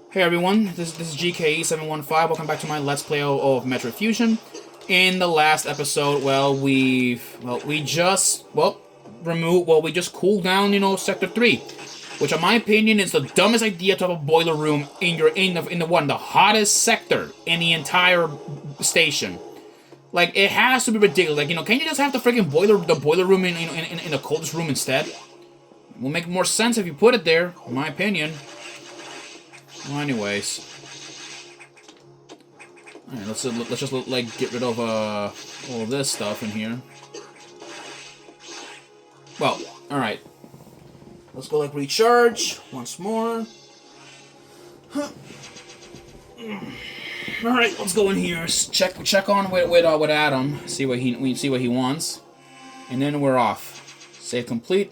Hey everyone, this is GKE715. Welcome back to my Let's Play of Metroid Fusion. In the last episode, we just cooled down, Sector 3, which in my opinion is the dumbest idea to have a boiler room in the hottest sector in the entire station. Like, it has to be ridiculous. Like, can't you just have the freaking boiler room in the coldest room instead? It will make more sense if you put it there, in my opinion. Well, anyways, all right, let's just like get rid of all of this stuff in here. Well, all right, let's go like recharge once more. Huh. All right, let's go in here. Check on with Adam. See what he wants, and then we're off. Save complete.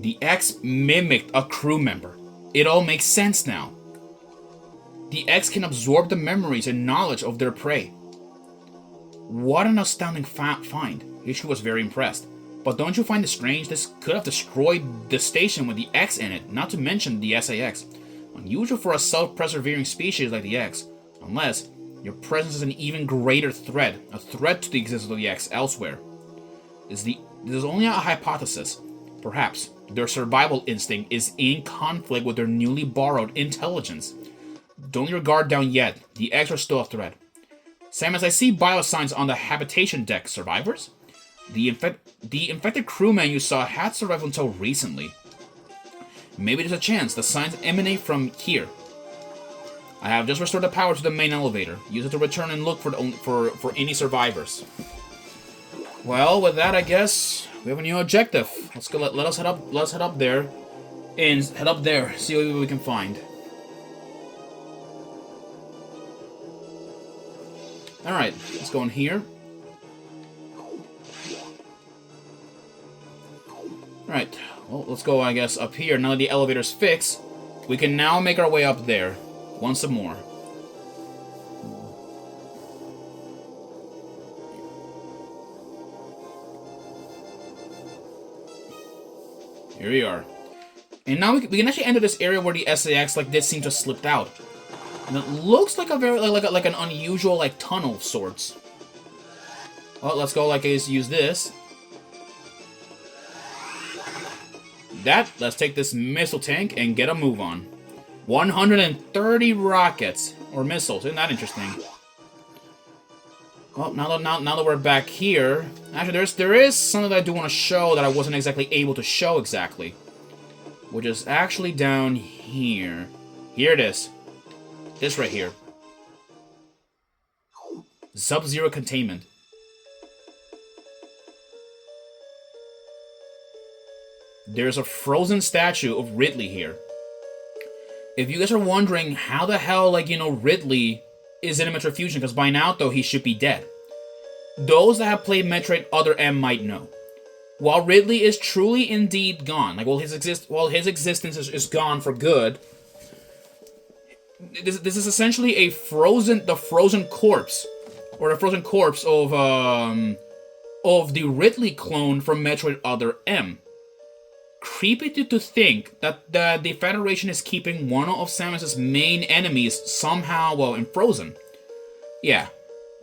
The X mimicked a crew member. It all makes sense now. The X can absorb the memories and knowledge of their prey. What an astounding find. History was very impressed. But don't you find it strange? This could have destroyed the station with the X in it, not to mention the SAX. Unusual for a self-preserving species like the X, unless your presence is an even greater threat, a threat to the existence of the X elsewhere. This is only a hypothesis. Perhaps their survival instinct is in conflict with their newly borrowed intelligence. Don't your guard down yet. The X are still a threat. Sam, as I see biosigns on the habitation deck, survivors? The infected crewman you saw had survived until recently. Maybe there's a chance the signs emanate from here. I have just restored the power to the main elevator. Use it to return and look for any survivors. Well, with that, I guess we have a new objective. Let's go. Let us head up. Let's head up there, and head up there. See what we can find. All right, let's go in here. All right. Well, let's go. I guess up here. Now that the elevator's fixed, we can now make our way up there once more. Here we are. And now we can actually enter this area where the SAX did seem to have slipped out. And it looks like a very like an unusual tunnel of sorts. Well, let's go use this. Let's take this missile tank and get a move on. 130 rockets or missiles. Isn't that interesting? Well, now that we're back here, actually there is something that I do want to show that I wasn't exactly able to show exactly, which is actually down here. Here it is. This right here. Sub-Zero containment. There's a frozen statue of Ridley here. If you guys are wondering how the hell Ridley is in a Metroid Fusion, because by now, though, he should be dead. Those that have played Metroid Other M might know. While Ridley is truly indeed gone, his existence is gone for good, this is essentially the frozen corpse of the Ridley clone from Metroid Other M. Creepy to think that the Federation is keeping one of Samus's main enemies somehow, frozen. Yeah.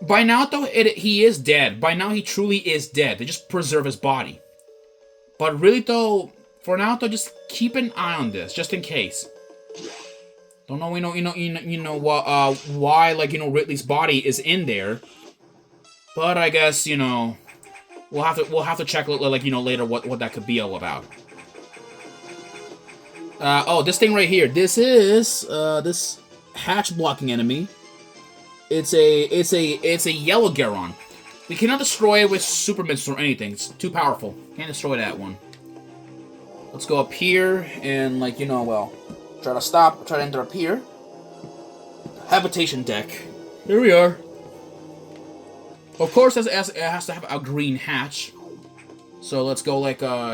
By now, though, he is dead. By now, he truly is dead. They just preserve his body. But really, though, for now, though, just keep an eye on this, just in case. Don't know, why, Ridley's body is in there. But I guess, we'll have to check, later what that could be all about. This thing right here. This is this hatch blocking enemy. It's a yellow Garon. We cannot destroy it with super missiles or anything. It's too powerful. Can't destroy that one. Let's go up here and try to enter up here. Habitation deck. Here we are. Of course, it has to have a green hatch. So let's go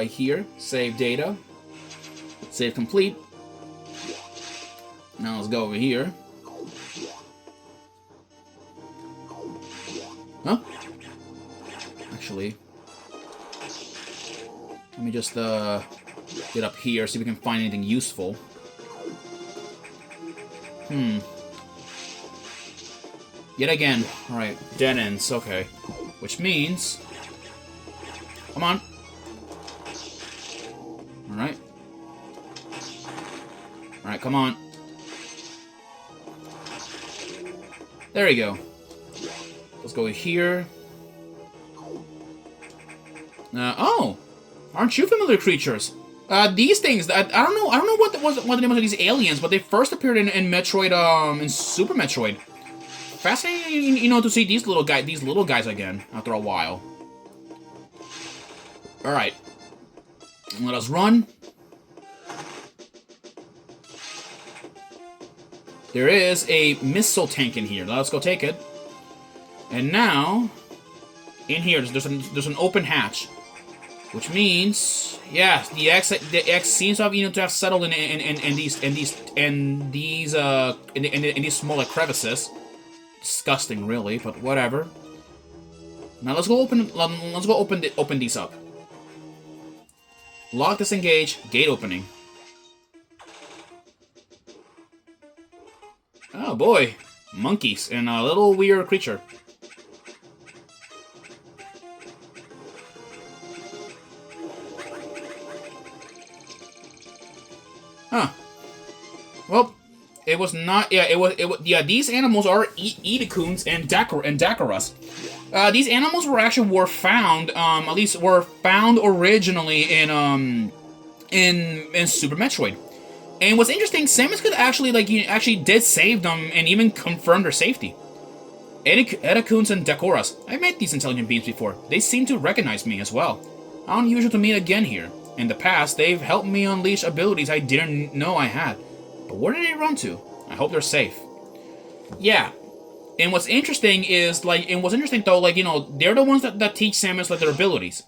here. Save data. Save complete. Now let's go over here. Huh? Actually, Let me just get up here, see if we can find anything useful. Yet again. Alright, dead ends, okay. Which means... Come on. Alright. Alright, come on. There you go. Let's go here. Oh! Aren't you familiar creatures? These things, I don't know what the name of these aliens, but they first appeared in Metroid, in Super Metroid. Fascinating, you know, to see these little guys again after a while. All right, let us run. There is a missile tank in here. Let's go take it. And now, in here, there's an open hatch, which means, yeah, the X seems to have to have settled in these smaller crevices. Disgusting, really, but whatever. Now let's go open these up. Lock, disengage, gate opening. Oh boy, monkeys and a little weird creature. Huh. Well, it was not. Yeah, it was. Yeah, these animals are Edecoons and Dakaras. These animals were found. At least were found originally in Super Metroid. And what's interesting, Samus could actually actually did save them and even confirm their safety. Edecoons and Dakoras. I've met these intelligent beings before. They seem to recognize me as well. Unusual to meet again here. In the past, they've helped me unleash abilities I didn't know I had. But where did they run to? I hope they're safe. Yeah. And what's interesting is, they're the ones that teach Samus, their abilities.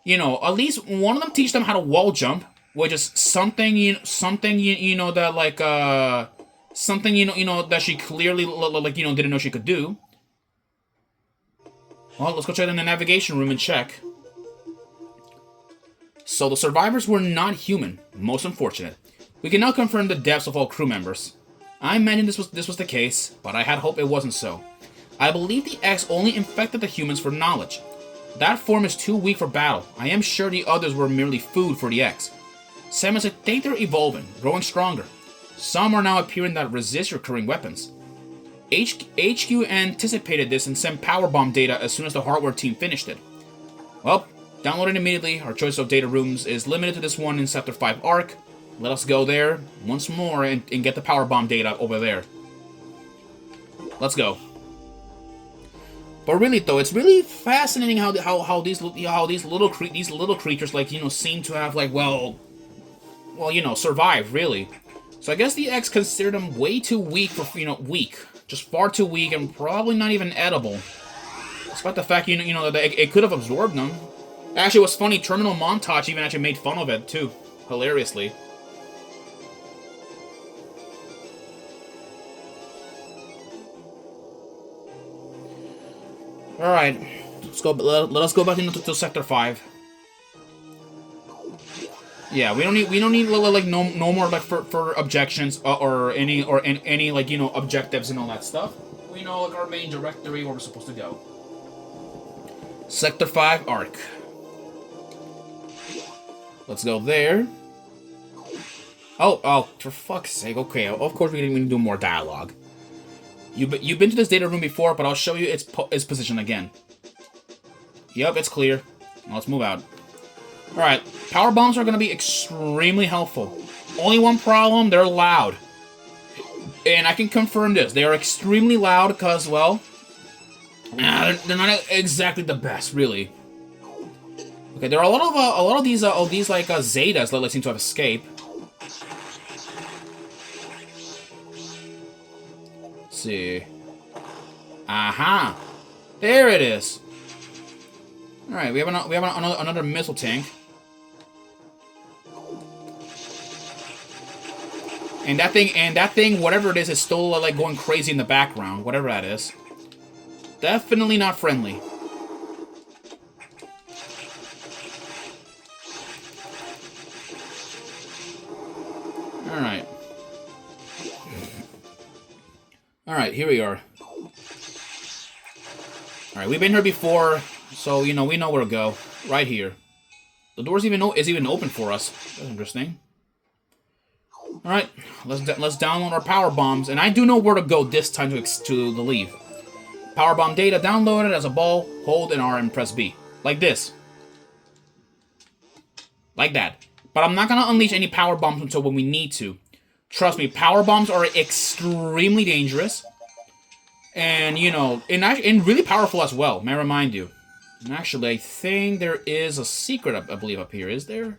At least one of them teach them how to wall jump, which is something that that she clearly, didn't know she could do. Well, let's go check in the navigation room and check. So the survivors were not human. Most unfortunate. We can now confirm the deaths of all crew members. I imagined this was the case, but I had hoped it wasn't so. I believe the X only infected the humans for knowledge. That form is too weak for battle. I am sure the others were merely food for the X. Samus, I think they're evolving, growing stronger. Some are now appearing that resist recurring weapons. HQ anticipated this and sent powerbomb data as soon as the hardware team finished it. Well, download it immediately. Our choice of data rooms is limited to this one in Sector 5 Arc. Let us go there once more and get the powerbomb data over there. Let's go. But really, though, it's really fascinating how these little creatures seem to have survived, really. So I guess the X considered them way too weak for just far too weak and probably not even edible. Despite the fact that it could have absorbed them. Actually, it was funny. Terminal Montage even actually made fun of it too, hilariously. All right, let's go. Let us go back into Sector 5. Yeah, we don't need no more for objections or any objectives and all that stuff. We know our main directory where we're supposed to go. Sector 5 Arc. Let's go there. Oh, for fuck's sake. Okay, of course we didn't even do more dialogue. You've been to this data room before, but I'll show you its position again. Yep, it's clear. Now let's move out. Alright, power bombs are going to be extremely helpful. Only one problem, they're loud. And I can confirm this. They are extremely loud because, well, they're not exactly the best, really. Okay, there are a lot of these Zetas that seem to have escaped. Let's see. Aha! There it is. All right, we have another missile tank. And that thing, whatever it is still going crazy in the background. Whatever that is. Definitely not friendly. Alright. Alright, here we are. Alright, we've been here before, so, you know, we know where to go. Right here. The door's is even open for us. That's interesting. Alright, let's download our power bombs. And I do know where to go this time to the leave. Power bomb data downloaded as a ball. Hold and R and press B. Like this. Like that. But I'm not going to unleash any power bombs until when we need to. Trust me, power bombs are extremely dangerous. And, you know, and really powerful as well, may I remind you. And actually, I think there is a secret, I believe, up here. Is there?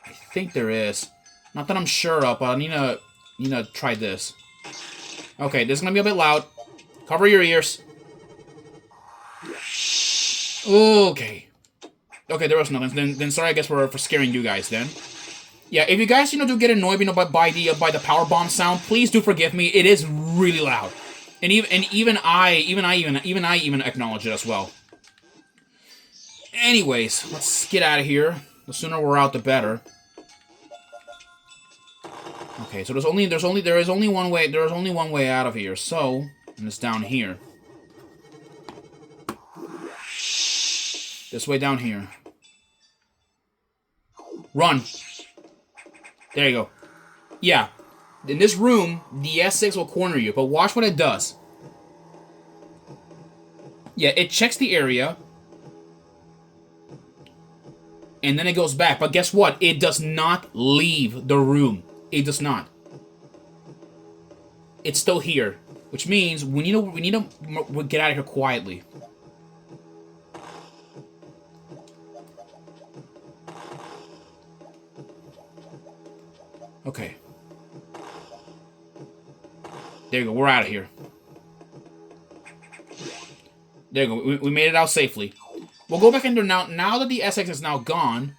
I think there is. Not that I'm sure of, but I need to try this. Okay, this is going to be a bit loud. Cover your ears. Okay. Okay, there was nothing. Then sorry, I guess, for scaring you guys then. Yeah, if you guys, do get annoyed, by the power bomb sound, please do forgive me. It is really loud. And even I acknowledge it as well. Anyways, let's get out of here. The sooner we're out, the better. Okay, so there is only one way out of here. So, and it's down here. This way down here. Run. There you go. Yeah. In this room, the S6 will corner you, but watch what it does. Yeah, it checks the area. And then it goes back. But guess what? It does not leave the room. It does not. It's still here. Which means we need to get out of here quietly. Okay. There you go. We're out of here. There you go. We made it out safely. We'll go back in there now. Now that the SX is now gone.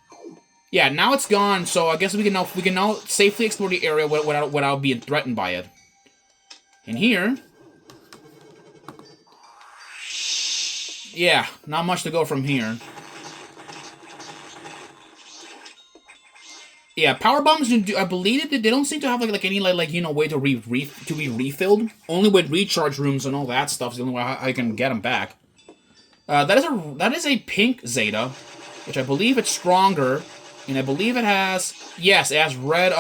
Yeah, now it's gone. So I guess we can now safely explore the area without being threatened by it. And here. Yeah, not much to go from here. Yeah, power bombs. I believe they don't seem to have like any way to be refilled. Only with recharge rooms and all that stuff is the only way I can get them back. That is a pink Zeta, which I believe it's stronger, and I believe it has red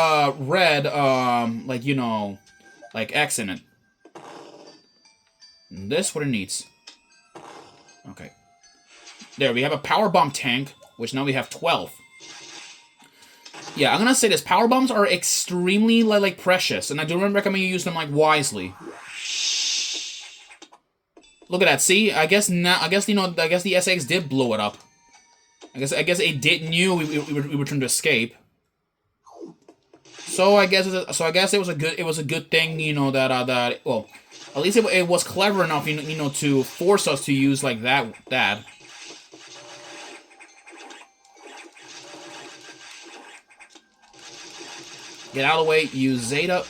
like X in it. And this what it needs. Okay. There we have a power bomb tank, which now we have 12. Yeah, I'm gonna say this. Power bombs are extremely, precious, and I do recommend you use them, wisely. Look at that, see? I guess the SX did blow it up. I guess it knew we were trying to escape. So I guess it was a good thing, that well, at least it was clever enough, to force us to use, that. Get out of the way, use Zeta.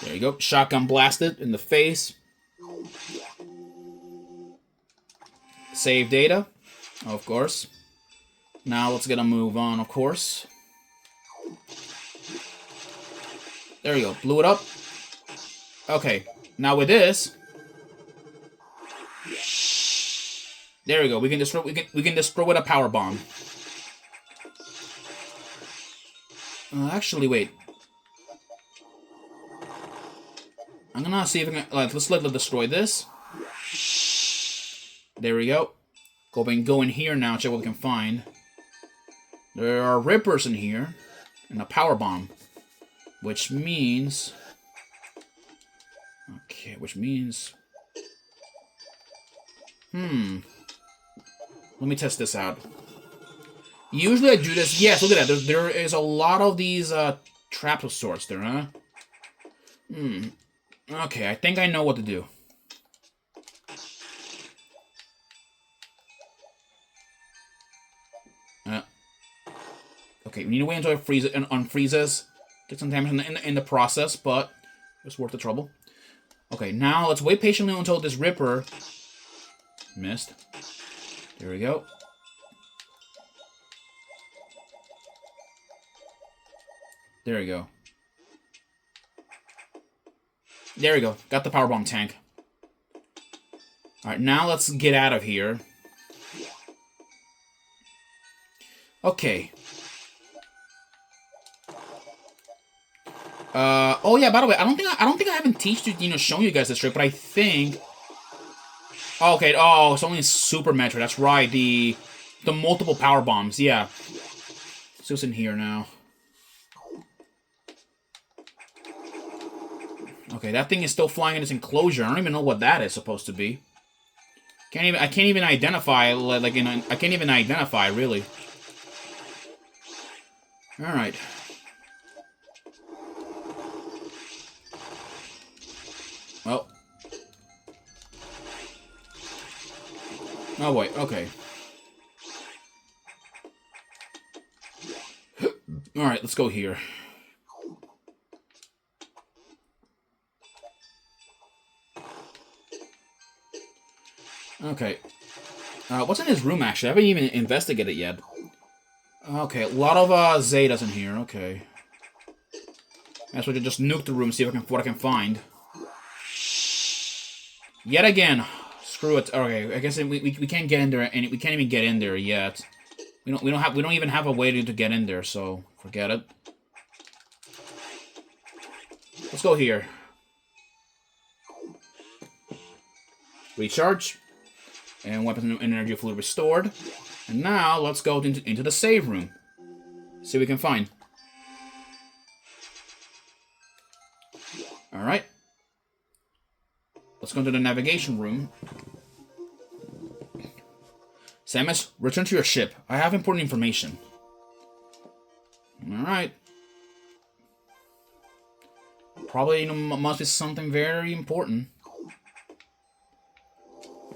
There you go. Shotgun blasted in the face. Save data, of course. Now let's get a move on, of course. There you go. Blew it up. Okay. Now with this. There we go. We can destroy with a power bomb. Actually, wait. I'm gonna see if I can. Let's destroy this. There we go. Go in here now. Check what we can find. There are rippers in here, and a power bomb, which means. Okay, which means. Let me test this out. Usually I do this. Yes, look at that. There is a lot of these traps of sorts there, huh? Okay, I think I know what to do. Okay, we need to wait until it freezes and unfreezes. Get some damage in the process, but it's worth the trouble. Okay, now let's wait patiently until this Ripper Missed. There we go. There we go. There we go. Got the powerbomb tank. Alright, now let's get out of here. Okay. Oh yeah, by the way, I don't think I haven't shown you guys this trick, but I think... Oh, okay, oh, it's only Super Metroid, that's right, the multiple power bombs, yeah. So it's in here now. Okay, that thing is still flying in its enclosure. I don't even know what that is supposed to be. I can't even identify, I can't even identify, really. Alright. Well. Oh, wait, okay. Alright, let's go here. Okay. What's in his room, actually? I haven't even investigated yet. Okay, a lot of Zetas in here. Okay. Guess we can just nuke the room, see what I can find. Yet again. Screw it. Okay, I guess we can't get in there, and we can't even get in there yet. We don't even have a way to get in there, so forget it. Let's go here. Recharge. And weapons and energy fluid restored. And now, let's go into the save room. See what we can find. Alright. Let's go into the navigation room. Samus, return to your ship. I have important information. Alright. Probably, must be something very important.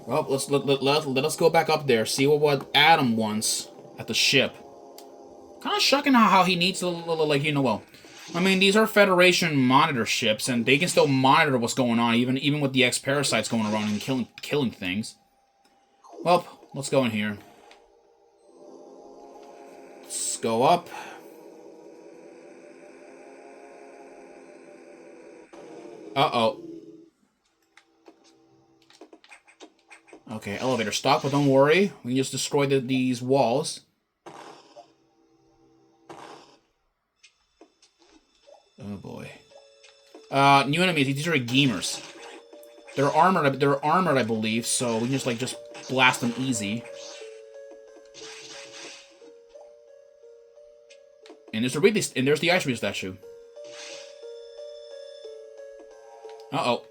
Well, let us go back up there, see what Adam wants at the ship. Kind of shocking how he needs well, I mean, these are Federation monitor ships, and they can still monitor what's going on, even with the X-Parasites going around and killing things. Well, let's go in here. Let's go up. Uh-oh. Okay, elevator stop, but don't worry. We can just destroy these walls. Oh boy. New enemies. These are gamers. They're armored, I believe. So we can just blast them easy. And there's the Ice Reader statue. Uh-oh.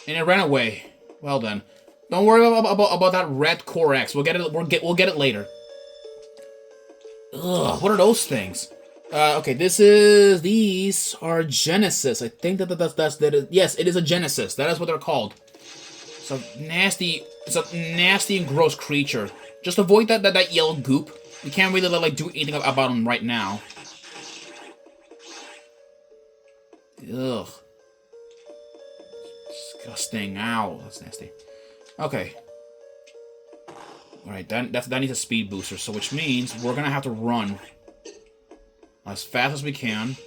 And it ran away. Well then. Don't worry about that red Core X. We'll get it later. Ugh, what are those things? Okay, these are Genesis. I think yes, it is a Genesis. That is what they're called. It's a nasty and gross creature. Just avoid that yellow goop. We can't really do anything about them right now. Ugh. Disgusting. Ow, that's nasty. Okay. Alright, that needs a speed booster, so which means we're gonna have to run as fast as we can.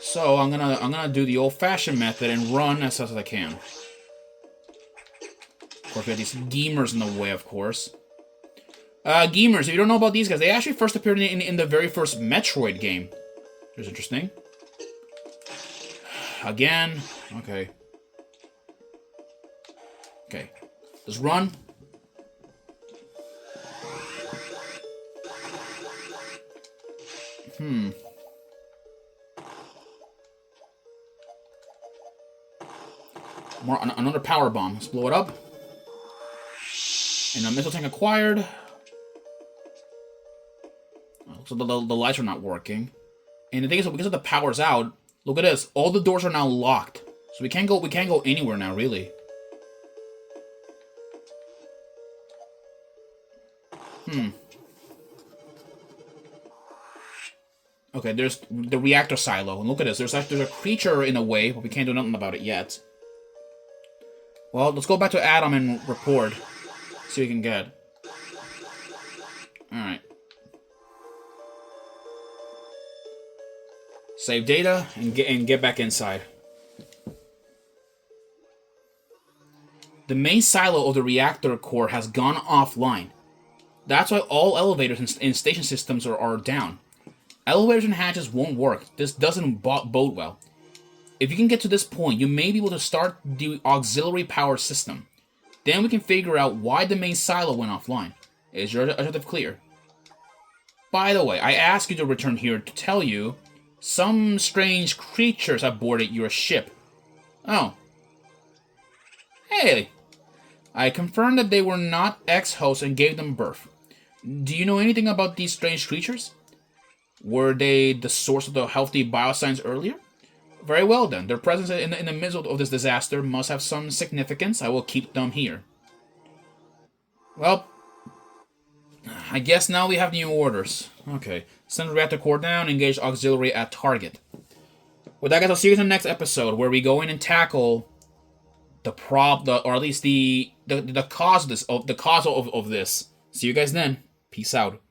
So I'm gonna do the old-fashioned method and run as fast as I can. Of course, we have these gamers in the way, of course. Gamers, if you don't know about these guys, they actually first appeared in the very first Metroid game. Which is interesting. Again. Okay. Okay. Let's run. Another power bomb. Let's blow it up. And a missile tank acquired. So the lights are not working. And the thing is, because of the power's out, look at this. All the doors are now locked. So we can't go anywhere now, really. Okay, there's the reactor silo. And look at this. There's a creature in a way, but we can't do nothing about it yet. Well, let's go back to Adam and report. See what we can get. Alright. Save data and get back inside. The main silo of the reactor core has gone offline. That's why all elevators and station systems are down. Elevators and hatches won't work. This doesn't bode well. If you can get to this point, you may be able to start the auxiliary power system. Then we can figure out why the main silo went offline. Is your objective clear? By the way, I asked you to return here to tell you some strange creatures have boarded your ship. Oh. Hey. I confirmed that they were not ex-hosts and gave them birth. Do you know anything about these strange creatures? Were they the source of the healthy biosigns earlier? Very well then. Their presence in the middle of this disaster must have some significance. I will keep them here. Well, I guess now we have new orders. Okay. Send the reactor core down, engage auxiliary at target. With that, guys, I'll see you in the next episode where we go in and tackle or at least the cause of this. See you guys then. Peace out.